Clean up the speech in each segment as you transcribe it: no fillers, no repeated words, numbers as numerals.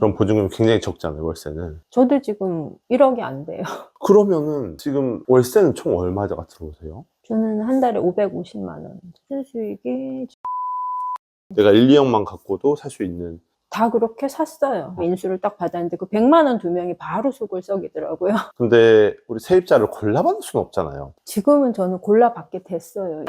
그럼 보증금이 굉장히 적잖아요, 월세는. 저도 지금 1억이 안 돼요. 그러면은 지금 월세는 총 얼마가 들어오세요? 저는 한 달에 550만 원. 수익이 내가 1, 2억만 갖고도 살 수 있는. 다 그렇게 샀어요. 인수를 딱 받았는데 그 100만 원 2명이 바로 속을 썩이더라고요. 근데 우리 세입자를 골라받을 수는 없잖아요. 지금은 저는 골라받게 됐어요.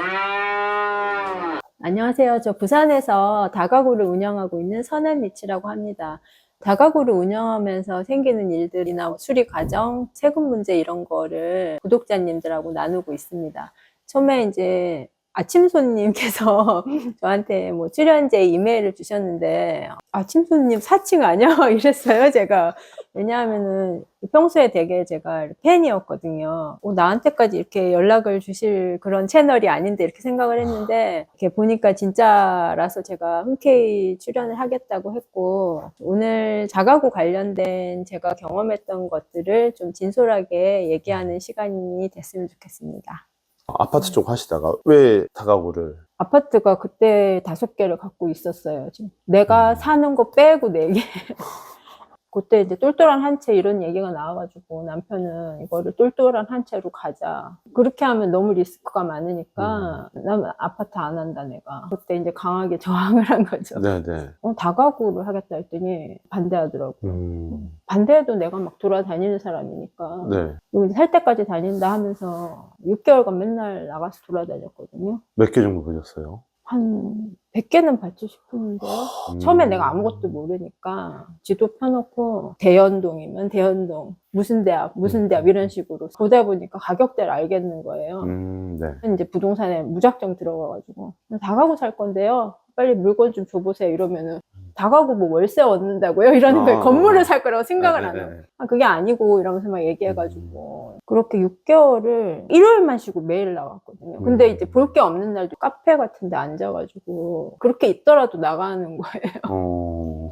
안녕하세요. 저 부산에서 다가구를 운영하고 있는 선앤리치라고 합니다. 다가구를 운영하면서 생기는 일들이나 수리 과정, 세금 문제 이런 거를 구독자님들하고 나누고 있습니다. 처음에 이제 아침 손님께서 저한테 뭐 출연제 이메일을 주셨는데, 아침 손님 4층 아니야? 이랬어요, 제가. 왜냐하면은 평소에 되게 제가 팬이었거든요. 나한테까지 이렇게 연락을 주실 그런 채널이 아닌데 이렇게 생각을 했는데, 이렇게 보니까 진짜라서 제가 흔쾌히 출연을 하겠다고 했고, 오늘 다가구 관련된 제가 경험했던 것들을 좀 진솔하게 얘기하는 시간이 됐으면 좋겠습니다. 아파트 쪽 하시다가 왜 다가구를? 아파트가 그때 5개를 갖고 있었어요. 지금 내가 사는 거 빼고 4개. 그때 이제 똘똘한 한 채 이런 얘기가 나와가지고 남편은 이거를 똘똘한 한 채로 가자. 그렇게 하면 너무 리스크가 많으니까 난 아파트 안 한다 내가. 그때 이제 강하게 저항을 한 거죠. 네네. 다가구를 하겠다 했더니 반대하더라고요. 반대해도 내가 막 돌아다니는 사람이니까. 네. 여기 살 때까지 다닌다 하면서 6개월간 맨날 나가서 돌아다녔거든요. 몇 개 정도 보셨어요? 한 100개는 받지 싶은데요. 처음에 내가 아무것도 모르니까 지도 펴놓고 대연동이면 대연동, 무슨 대학 이런 식으로 보다 보니까 가격대를 알겠는 거예요. 네. 이제 부동산에 무작정 들어가가지고 다가구 살 건데요. 빨리 물건 좀 줘보세요. 이러면은 다가구 뭐 월세 얻는다고요? 이러는 거예요. 건물을 살 거라고 생각을 안 하고. 그게 아니고 이러면서 막 얘기해가지고 그렇게 6개월을 일요일만 쉬고 매일 나갔거든요. 근데 이제 볼 게 없는 날도 카페 같은 데 앉아가지고 그렇게 있더라도 나가는 거예요.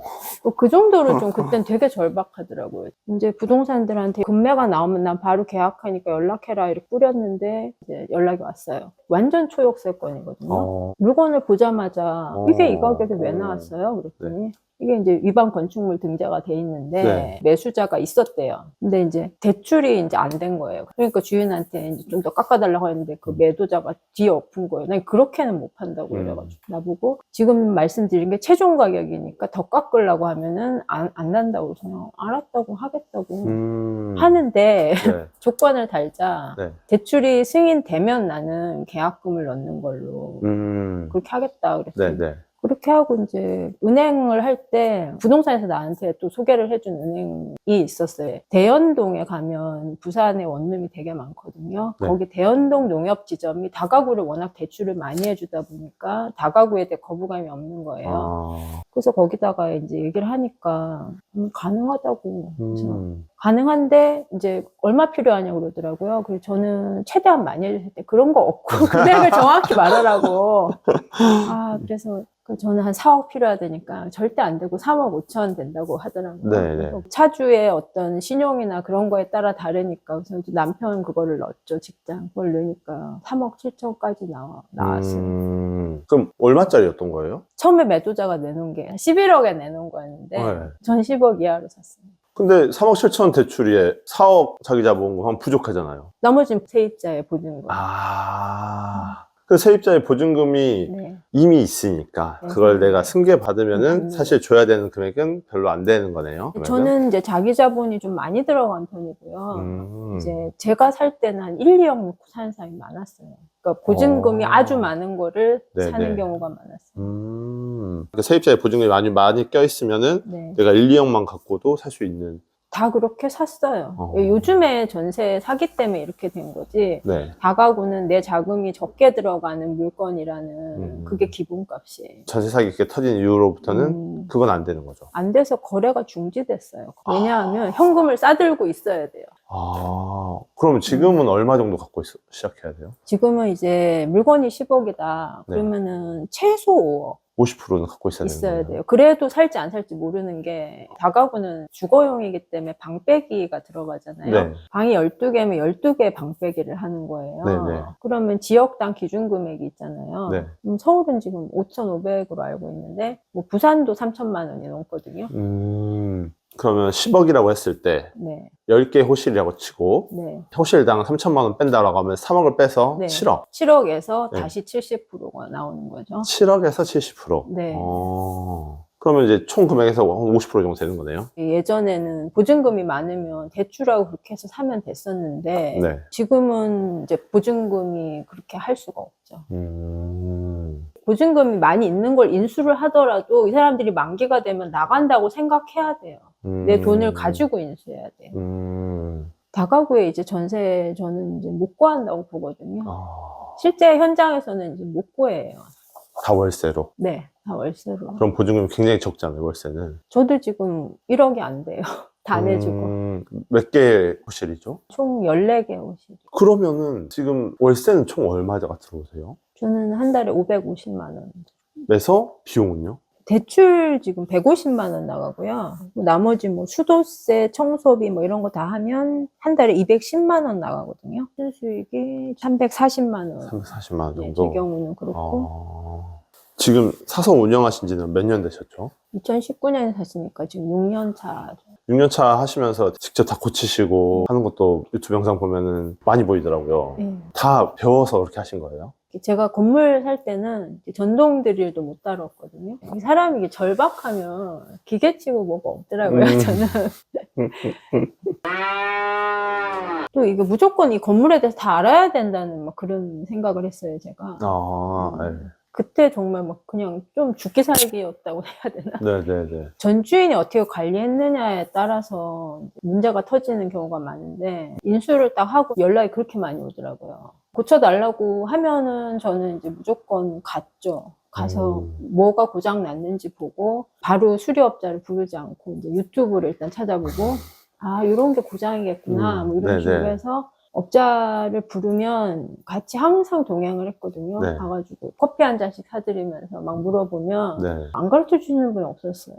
그 정도로 좀 그땐 되게 절박하더라고요. 이제 부동산들한테 금매가 나오면 난 바로 계약하니까 연락해라 이렇게 뿌렸는데 이제 연락이 왔어요. 완전 초역세권이거든요. 물건을 보자마자 이게 이 가격에 왜 나왔어요? 그랬더니 이게 이제 위반 건축물 등재가 돼 있는데 매수자가 있었대요. 근데 이제 대출이 이제 안 된 거예요. 그러니까 주인한테 이제 좀 더 깎아달라고 했는데 그 매도자가 뒤에 엎은 거예요. 난 그렇게는 못 판다고 이래가지고 나보고 지금 말씀드린 게 최종 가격이니까 더 깎으려고 하면은 안 난다고 그래서 알았다고 하겠다고 하는데 조건을 달자 대출이 승인되면 나는 계약금을 넣는 걸로 그렇게 하겠다 그랬어요. 그렇게 하고 이제 은행을 할 때 부동산에서 나한테 또 소개를 해준 은행이 있었어요. 대연동에 가면 부산에 원룸이 되게 많거든요. 거기 대연동 농협지점이 다가구를 워낙 대출을 많이 해주다 보니까 다가구에 대해 거부감이 없는 거예요. 그래서 거기다가 이제 얘기를 하니까 가능하다고. 그래서 가능한데 이제 얼마 필요하냐고 그러더라고요. 그래서 저는 최대한 많이 해주실 때 그런 거 없고 금액을 정확히 말하라고. 그래서 저는 한 4억 필요하다니까 절대 안 되고 3억 5천 된다고 하더라고요. 차주의 어떤 신용이나 그런 거에 따라 다르니까 그래서 남편 그거를 넣었죠. 직장 그걸 넣으니까 3억 7천까지 나왔어요. 그럼 얼마짜리였던 거예요? 처음에 매도자가 내놓은 게 11억에 내놓은 거였는데 전 10억 이하로 샀어요. 근데 3억 7천 대출에 4억 자기 자본금 하면 부족하잖아요. 나머지는 세입자의 보증금. 그 세입자의 보증금이 이미 있으니까 그걸 내가 승계 받으면은 사실 줘야 되는 금액은 별로 안 되는 거네요. 저는 이제 자기 자본이 좀 많이 들어간 편이고요. 이제 제가 살 때는 한 1, 2억 놓고 사는 사람이 많았어요. 그러니까 보증금이 아주 많은 거를 사는 경우가 많았어요. 그러니까 세입자의 보증금이 많이 껴있으면은 내가 1, 2억만 갖고도 살 수 있는. 다 그렇게 샀어요. 요즘에 전세 사기 때문에 이렇게 된 거지. 다가구는 내 자금이 적게 들어가는 물건이라는 그게 기본값이에요. 전세 사기 이렇게 터진 이후로부터는 그건 안 되는 거죠. 안 돼서 거래가 중지됐어요. 왜냐하면 현금을 싸들고 있어야 돼요. 그럼 지금은 얼마 정도 갖고 시작해야 돼요? 지금은 이제 물건이 10억이다. 그러면은 최소 5억. 50%는 갖고 있어야 돼요. 그래도 살지 안 살지 모르는 게 다가구는 주거용이기 때문에 방빼기가 들어가잖아요. 방이 12개면 12개 방빼기를 하는 거예요. 그러면 지역당 기준 금액이 있잖아요. 서울은 지금 5,500으로 알고 있는데 뭐 부산도 3천만 원이 넘거든요. 그러면 10억이라고 했을 때 네. 10개 호실이라고 치고 네. 호실당 3천만 원 뺀다라고 하면 3억을 빼서 네. 7억. 7억에서 네. 다시 70%가 나오는 거죠. 7억에서 70%. 네. 그러면 이제 총 금액에서 50% 정도 되는 거네요. 예전에는 보증금이 많으면 대출하고 그렇게 해서 사면 됐었는데 네. 지금은 이제 보증금이 그렇게 할 수가 없죠. 보증금이 많이 있는 걸 인수를 하더라도 이 사람들이 만기가 되면 나간다고 생각해야 돼요. 내 돈을 가지고 인수해야 돼요. 다가구에 이제 전세 저는 이제 못 구한다고 보거든요. 실제 현장에서는 이제 못 구해요. 다 월세로? 네, 다 월세로. 그럼 보증금이 굉장히 적잖아요, 월세는. 저도 지금 1억이 안 돼요. 다 내주고. 몇 개 호실이죠? 총 14개 호실. 그러면은 지금 월세는 총 얼마가 들어오세요? 저는 한 달에 550만 원. 그래서 비용은요? 대출 지금 150만 원 나가고요. 나머지 뭐 수도세, 청소비 뭐 이런 거 다 하면 한 달에 210만 원 나가거든요. 수익이 340만 원. 340만 원 네, 정도? 제 경우는 그렇고. 지금 사서 운영하신 지는 몇 년 되셨죠? 2019년에 샀으니까 지금 6년 차. 6년 차 하시면서 직접 다 고치시고 하는 것도 유튜브 영상 보면은 많이 보이더라고요. 다 배워서 그렇게 하신 거예요? 제가 건물 살 때는 전동 드릴도 못 다뤘거든요. 이 사람이 이게 절박하면 기계치고 뭐가 없더라고요, 저는. 또 이게 무조건 이 건물에 대해서 다 알아야 된다는 막 그런 생각을 했어요, 제가. 네. 그때 정말 막 그냥 좀 죽기 살기였다고 해야 되나? 네네네. 전 주인이 어떻게 관리했느냐에 따라서 문제가 터지는 경우가 많은데 인수를 딱 하고 연락이 그렇게 많이 오더라고요. 고쳐달라고 하면은 저는 이제 무조건 갔죠. 가서 뭐가 고장 났는지 보고 바로 수리업자를 부르지 않고 이제 유튜브를 일단 찾아보고 아 이런 게 고장이겠구나 뭐 이런 식으로 해서 업자를 부르면 같이 항상 동행을 했거든요. 네. 가가지고 커피 한 잔씩 사드리면서 막 물어보면 네. 안 가르쳐 주시는 분이 없었어요.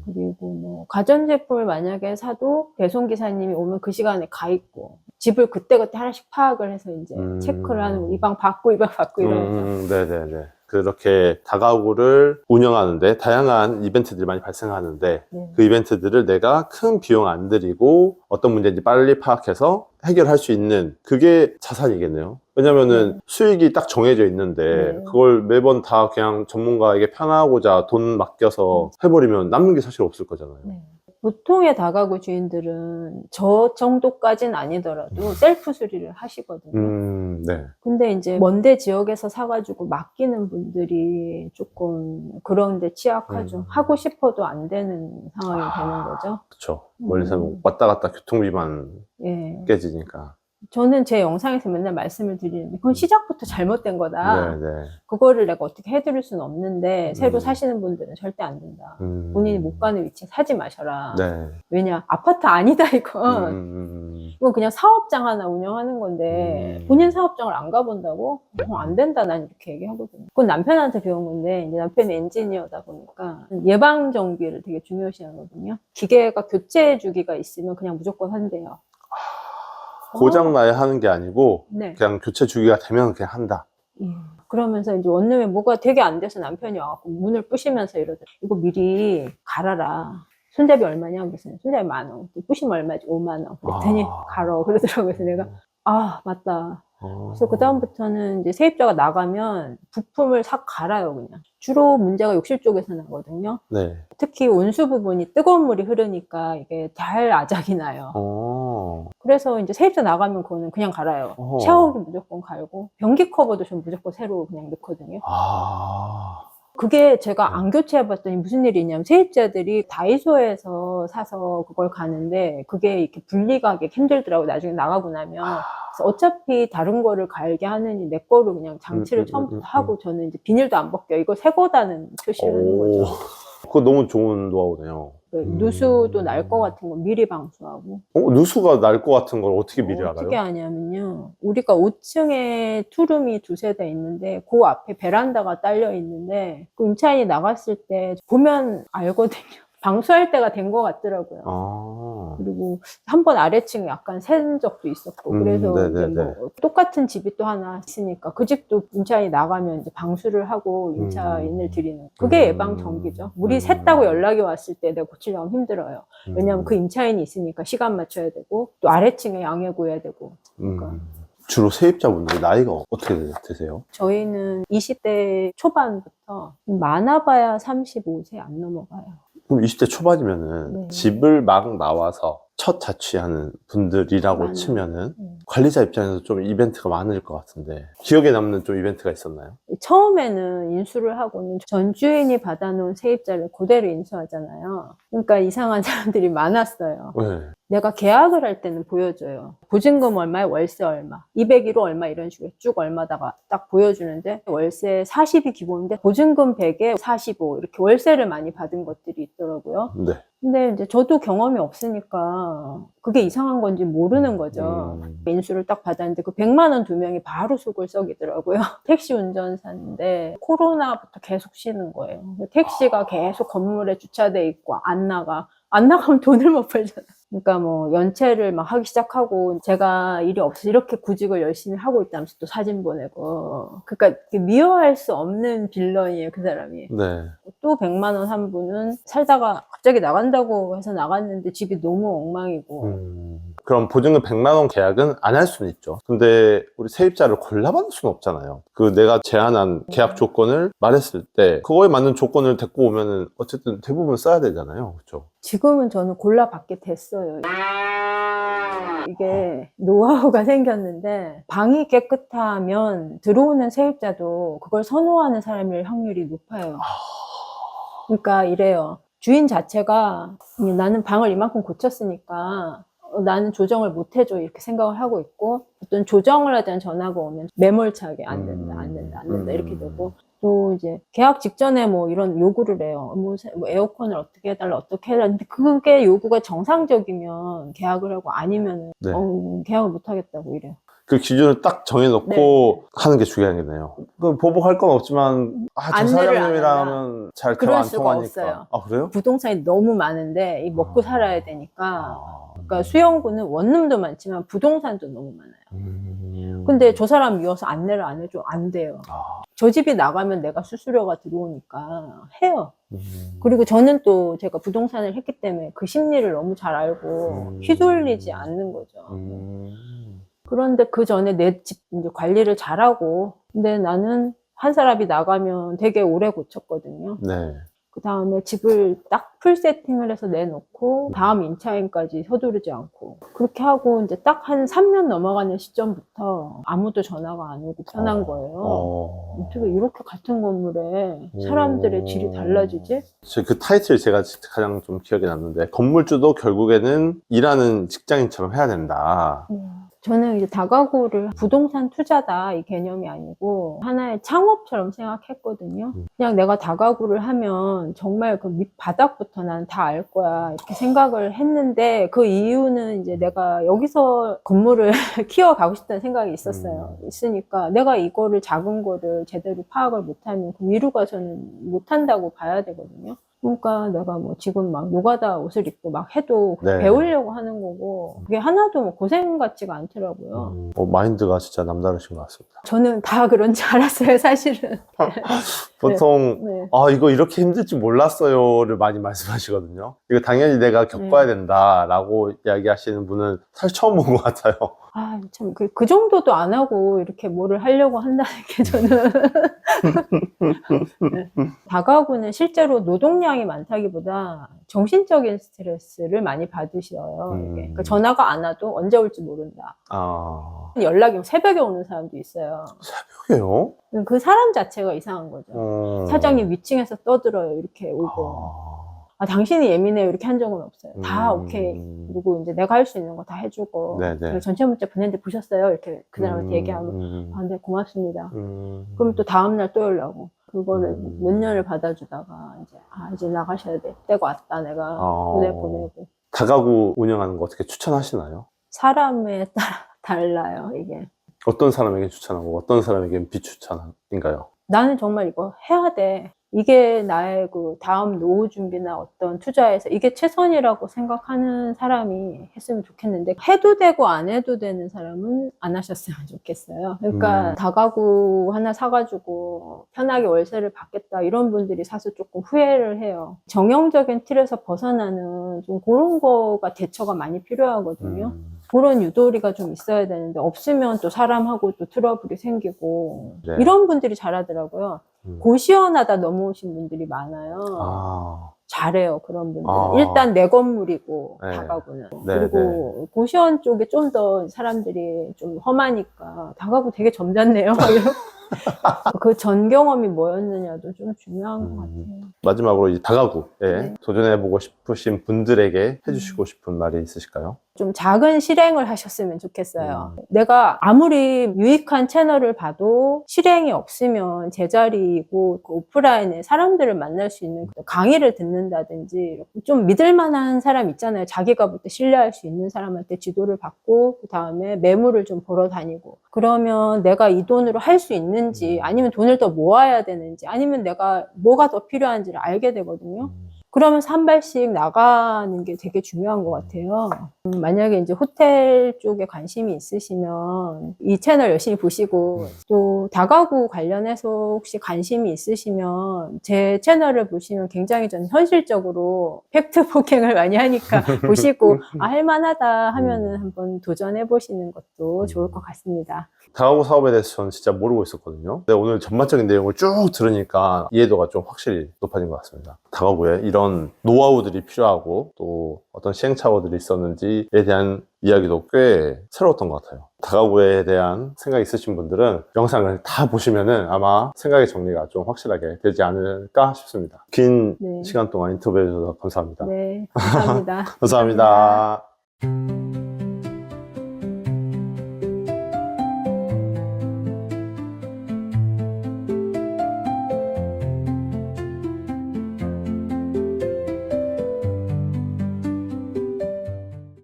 그리고 뭐 가전제품을 만약에 사도 배송기사님이 오면 그 시간에 가 있고 집을 그때그때 하나씩 파악을 해서 이제 체크를 하는 거. 이 방 받고 이 방 받고 이러면서. 네네네. 그렇게 다가구를 운영하는데 다양한 이벤트들이 많이 발생하는데 네. 그 이벤트들을 내가 큰 비용 안 들이고 어떤 문제인지 빨리 파악해서 해결할 수 있는 그게 자산이겠네요. 왜냐면은 수익이 딱 정해져 있는데 그걸 매번 다 그냥 전문가에게 편하고자 돈 맡겨서 해버리면 남는 게 사실 없을 거잖아요. 보통의 다가구 주인들은 저 정도까지는 아니더라도 셀프 수리를 하시거든요. 네. 근데 이제 먼데 지역에서 사가지고 맡기는 분들이 조금 그런 데 취약하죠. 하고 싶어도 안 되는 상황이 되는 거죠. 그렇죠. 멀리서 왔다 갔다 교통비만 깨지니까. 저는 제 영상에서 맨날 말씀을 드리는데 그건 시작부터 잘못된 거다. 네네. 그거를 내가 어떻게 해드릴 수는 없는데 새로 사시는 분들은 절대 안 된다. 본인이 못 가는 위치에 사지 마셔라. 네. 왜냐 아파트 아니다 이건. 이건 그냥 사업장 하나 운영하는 건데 본인 사업장을 안 가본다고? 안 된다 난 이렇게 얘기하거든요. 그건 남편한테 배운 건데 이제 남편이 엔지니어다 보니까 예방 정비를 되게 중요시 하거든요. 기계가 교체 주기가 있으면 그냥 무조건 한대요. 고장나야 하는 게 아니고 네. 그냥 교체 주기가 되면 그냥 한다. 그러면서 이제 원룸에 뭐가 되게 안 돼서 남편이 와갖고 문을 부시면서 이러더라고요. 이거 미리 갈아라. 손잡이 얼마냐? 그랬어요. 손잡이 10,000원. 부시면 얼마지? 50,000원. 그랬더니 갈아. 그러더라고요. 그래서 내가 맞다. 그래서 그다음부터는 이제 세입자가 나가면 부품을 싹 갈아요, 그냥. 주로 문제가 욕실 쪽에서 나거든요. 네. 특히 온수 부분이 뜨거운 물이 흐르니까 이게 잘 아작이 나요. 그래서 이제 세입자 나가면 그거는 그냥 갈아요. 샤워기 무조건 갈고, 변기 커버도 좀 무조건 새로 그냥 넣거든요. 그게 제가 안 교체해봤더니 무슨 일이 있냐면 세입자들이 다이소에서 사서 그걸 가는데 그게 이렇게 분리가기 힘들더라고요. 나중에 나가고 나면. 그래서 어차피 다른 거를 갈게 하느니 내 거로 그냥 장치를 처음부터 하고 저는 이제 비닐도 안 벗겨요. 이거 새 거다는 표시를 하는 거죠. 그거 너무 좋은 노하우네요. 누수도 날 것 같은 거 미리 방수하고. 누수가 날 것 같은 걸 어떻게 미리 알아요? 어떻게 아냐면요. 우리가 5층에 투룸이 2세대 있는데 그 앞에 베란다가 딸려 있는데 그 임차인이 나갔을 때 보면 알거든요. 방수할 때가 된 것 같더라고요. 그리고 한 번 아래층에 약간 센 적도 있었고 그래서 이제 뭐 똑같은 집이 또 하나 있으니까 그 집도 임차인이 나가면 이제 방수를 하고 임차인을 드리는 그게 예방 정비죠. 물이 샜다고 연락이 왔을 때 내가 고치려면 힘들어요. 왜냐하면 그 임차인이 있으니까 시간 맞춰야 되고 또 아래층에 양해 구해야 되고. 그러니까. 주로 세입자분들 나이가 어떻게 되세요? 저희는 20대 초반부터 많아봐야 35세 안 넘어가요. 그럼 20대 초반이면은 네. 집을 막 나와서 첫 자취하는 분들이라고 많아요. 치면은 관리자 입장에서 좀 이벤트가 많을 것 같은데 기억에 남는 좀 이벤트가 있었나요? 처음에는 인수를 하고는 전 주인이 받아놓은 세입자를 그대로 인수하잖아요. 그러니까 이상한 사람들이 많았어요. 네. 내가 계약을 할 때는 보여줘요. 보증금 얼마에 월세 얼마, 201호 얼마 이런 식으로 쭉 얼마다가 딱 보여주는데 월세 40이 기본인데 보증금 100에 45 이렇게 월세를 많이 받은 것들이 있더라고요. 네. 근데 이제 저도 경험이 없으니까 그게 이상한 건지 모르는 거죠. 인수를 딱 받았는데 그 100만 원 2명이 바로 속을 썩이더라고요. 택시 운전사인데 코로나부터 계속 쉬는 거예요. 택시가 계속 건물에 주차돼 있고 안 나가면 돈을 못 벌잖아요. 그러니까 뭐 연체를 막 하기 시작하고 제가 일이 없어서 이렇게 구직을 열심히 하고 있다면서 또 사진 보내고 그러니까 미워할 수 없는 빌런이에요 그 사람이. 네. 또 100만 원 한 분은 살다가 갑자기 나간다고 해서 나갔는데 집이 너무 엉망이고 그럼 보증금 100만 원 계약은 안 할 수는 있죠. 근데 우리 세입자를 골라받을 수는 없잖아요. 그 내가 제안한 계약 조건을 말했을 때 그거에 맞는 조건을 데리고 오면은 어쨌든 대부분 써야 되잖아요. 그렇죠? 지금은 저는 골라받게 됐어요. 이게 노하우가 생겼는데 방이 깨끗하면 들어오는 세입자도 그걸 선호하는 사람일 확률이 높아요. 그러니까 이래요. 주인 자체가 나는 방을 이만큼 고쳤으니까 나는 조정을 못 해줘 이렇게 생각을 하고 있고 어떤 조정을 하자는 전화가 오면 매몰차게 안 된다 이렇게 되고 또 이제 계약 직전에 뭐 이런 요구를 해요. 뭐 에어컨을 어떻게 해달라 어떻게 해달라 근데 그게 요구가 정상적이면 계약을 하고 아니면 네. 계약을 못 하겠다고 이래요. 그 기준을 딱 정해놓고 네. 하는 게 중요하겠네요. 그 보복할 건 없지만 저 안내를 사장님이라면 잘 대화 그럴 안 수가 통하니까. 없어요. 아 그래요? 부동산이 너무 많은데 이 먹고 살아야 되니까 그러니까 수영구는 원룸도 많지만 부동산도 너무 많아요. 근데 저 사람 미워서 안내를 안 해줘 안 돼요. 저 집이 나가면 내가 수수료가 들어오니까 해요. 그리고 저는 또 제가 부동산을 했기 때문에 그 심리를 너무 잘 알고 휘둘리지 않는 거죠. 그런데 그 전에 내 집 이제 관리를 잘하고 근데 나는 한 사람이 나가면 되게 오래 고쳤거든요. 네. 그 다음에 집을 딱 풀 세팅을 해서 내놓고 다음 임차인까지 서두르지 않고 그렇게 하고 이제 딱 한 3년 넘어가는 시점부터 아무도 전화가 안 오고 편한 거예요. 어떻게 이렇게 같은 건물에 사람들의 질이 달라지지? 그 타이틀 제가 가장 좀 기억에 남는데 건물주도 결국에는 일하는 직장인처럼 해야 된다. 저는 이제 다가구를 부동산 투자다 이 개념이 아니고 하나의 창업처럼 생각했거든요. 그냥 내가 다가구를 하면 정말 그 밑바닥부터 난 다 알 거야 이렇게 생각을 했는데 그 이유는 이제 내가 여기서 건물을 키워가고 싶다는 생각이 있으니까 내가 이거를 작은 거를 제대로 파악을 못하면 그 위로 가서는 못한다고 봐야 되거든요. 그러니까 내가 뭐 지금 막 노가다 옷을 입고 막 해도 네. 배우려고 하는 거고 그게 하나도 뭐 고생 같지가 않더라고요. 마인드가 진짜 남다르신 것 같습니다. 저는 다 그런 줄 알았어요, 사실은. 보통 네. 이거 이렇게 힘들지 몰랐어요를 많이 말씀하시거든요. 이거 당연히 내가 겪어야 된다라고 이야기하시는 분은 사실 처음 본 것 같아요. 아, 참, 그 정도도 안 하고 이렇게 뭐를 하려고 한다는 게 저는. 네. 다가구는 실제로 노동량이 많다기보다 정신적인 스트레스를 많이 받으셔요. 이게. 그러니까 전화가 안 와도 언제 올지 모른다. 연락이 새벽에 오는 사람도 있어요. 새벽에요? 그 사람 자체가 이상한 거죠. 사장님 위층에서 떠들어요. 이렇게 오고. 당신이 예민해요. 이렇게 한 적은 없어요. 다 오케이. 그리고 이제 내가 할 수 있는 거 다 해주고. 전체 문자 보냈는데 보셨어요? 이렇게 그 사람한테 얘기하면. 네, 고맙습니다. 그럼 또 다음날 또 연락 오고. 그거를 몇 년을 받아주다가 이제 나가셔야 돼. 때가 왔다. 내가 보내고. 다가구 운영하는 거 어떻게 추천하시나요? 사람에 따라 달라요, 이게. 어떤 사람에게 추천하고 어떤 사람에게는 비추천인가요? 나는 정말 이거 해야 돼. 이게 나의 그 다음 노후 준비나 어떤 투자에서 이게 최선이라고 생각하는 사람이 했으면 좋겠는데, 해도 되고 안 해도 되는 사람은 안 하셨으면 좋겠어요. 그러니까 다가구 하나 사가지고 편하게 월세를 받겠다 이런 분들이 사실 조금 후회를 해요. 정형적인 틀에서 벗어나는 좀 그런 거가 대처가 많이 필요하거든요. 그런 유도리가 좀 있어야 되는데, 없으면 또 사람하고 또 트러블이 생기고, 네. 이런 분들이 잘하더라고요. 고시원하다 넘어오신 분들이 많아요. 아, 잘해요, 그런 분들은. 아. 일단 내 건물이고, 네. 다가구는. 네, 그리고 고시원 쪽에 좀 더 사람들이 좀 험하니까, 다가구 되게 점잖네요. 그 전 경험이 뭐였느냐도 좀 중요한 것 같아요. 마지막으로 이 다가구에 네. 도전해보고 싶으신 분들에게 해주시고 싶은 말이 있으실까요? 좀 작은 실행을 하셨으면 좋겠어요. 내가 아무리 유익한 채널을 봐도 실행이 없으면 제자리이고, 그 오프라인에 사람들을 만날 수 있는 강의를 듣는다든지, 좀 믿을 만한 사람 있잖아요. 자기가 볼 때 신뢰할 수 있는 사람한테 지도를 받고, 그 다음에 매물을 좀 보러 다니고, 그러면 내가 이 돈으로 할 수 있는지, 아니면 돈을 더 모아야 되는지, 아니면 내가 뭐가 더 필요한지를 알게 되거든요. 그러면서 한 발씩 나가는 게 되게 중요한 것 같아요. 만약에 이제 호텔 쪽에 관심이 있으시면 이 채널 열심히 보시고, 또 다가구 관련해서 혹시 관심이 있으시면 제 채널을 보시면 굉장히 저는 현실적으로 팩트 폭행을 많이 하니까 보시고, 아, 할만하다 하면은 한번 도전해 보시는 것도 좋을 것 같습니다. 다가구 사업에 대해서 저는 진짜 모르고 있었거든요. 근데 오늘 전반적인 내용을 쭉 들으니까 이해도가 좀 확실히 높아진 것 같습니다. 다가구에 이런 노하우들이 필요하고 또 어떤 시행착오들이 있었는지에 대한 이야기도 꽤 새로웠던 것 같아요. 다가구에 대한 생각이 있으신 분들은 영상을 다 보시면은 아마 생각의 정리가 좀 확실하게 되지 않을까 싶습니다. 긴 네. 시간 동안 인터뷰해 주셔서 감사합니다. 네, 감사합니다. 감사합니다.